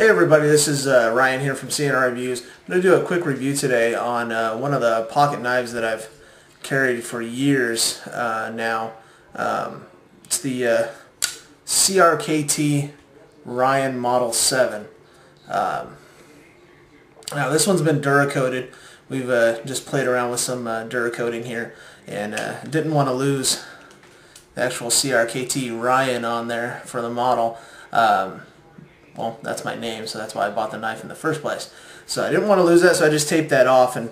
Hey everybody, this is Ryan here from CNR Reviews. I'm going to do a quick review today on one of the pocket knives that I've carried for years now. It's the CRKT Ryan Model 7. Now this one's been Duracoated. We've just played around with some Duracoating here and didn't want to lose the actual CRKT Ryan on there for the model. Well, that's my name, so that's why I bought the knife in the first place. So I didn't want to lose that, so I just taped that off, and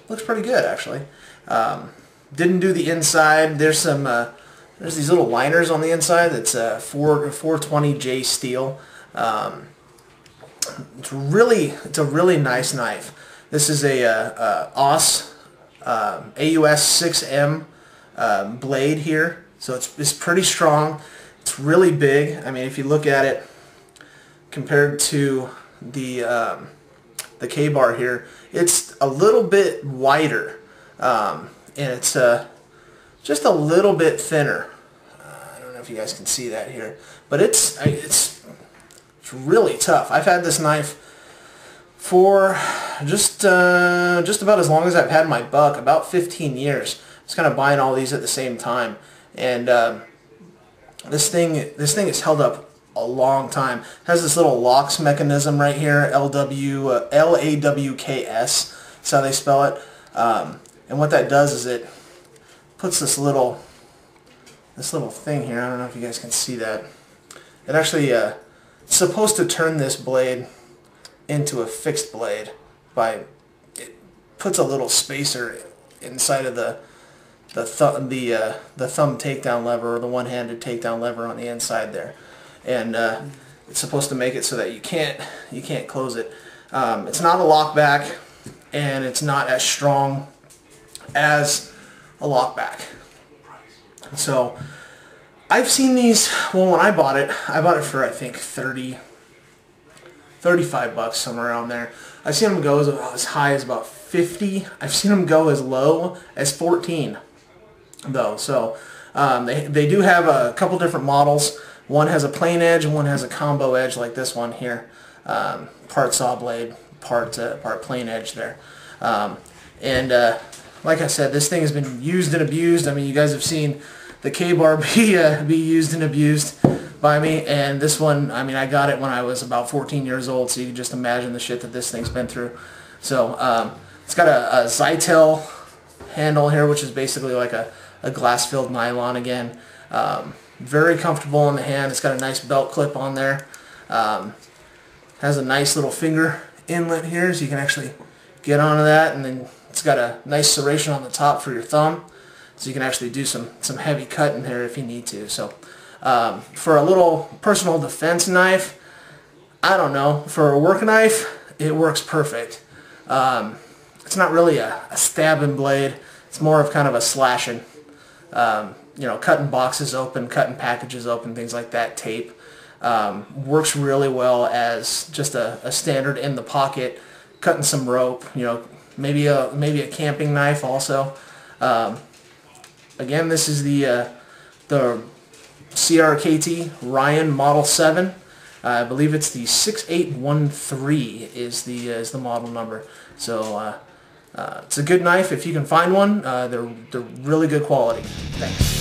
looks pretty good actually. Didn't do the inside. There's some there's these little liners on the inside. That's 420J steel. It's a really nice knife. This is a AUS 6M blade here, so it's pretty strong. It's really big. I mean, if you look at it compared to the K-bar here, it's a little bit wider, and it's just a little bit thinner. I don't know if you guys can see that here, but it's really tough. I've had this knife for just about as long as I've had my buck, about 15 years. I was kind of buying all these at the same time, and this thing has held up a long time. It has this little locks mechanism right here, LAWKS. That's how they spell it. And what that does is it puts this little thing here. I don't know if you guys can see that. It actually it's supposed to turn this blade into a fixed blade by it puts a little spacer inside of the thumb takedown lever, or the one-handed takedown lever on the inside there, and it's supposed to make it so that you can't close it. It's not a lockback, and it's not as strong as a lockback. So I've seen these. Well, when I bought it for I think 35 bucks, somewhere around there. I've seen them go as high as about 50. I've seen them go as low as 14. Though, so they do have a couple different models. One has a plain edge and one has a combo edge, like this one here. Part saw blade, part plain edge there. And like I said, this thing has been used and abused. I mean, you guys have seen the K-bar be used and abused by me, and this one, I mean, I got it when I was about 14 years old, so you can just imagine the shit that this thing's been through. So it's got a Zytel handle here, which is basically like a glass-filled nylon again. Very comfortable in the hand. It's got a nice belt clip on there. Has a nice little finger inlet here, so you can actually get onto that, and then it's got a nice serration on the top for your thumb, so you can actually do some heavy cutting there if you need to. So for a little personal defense knife, I don't know, for a work knife, it works perfect. It's not really a stabbing blade. It's more of kind of a slashing. You know, cutting boxes open, cutting packages open, things like that. Tape works really well as just a standard in the pocket, cutting some rope. You know, maybe a camping knife also. Again, this is the CRKT Ryan Model 7. I believe it's the 6813 is the model number. So it's a good knife if you can find one. They're really good quality. Thanks.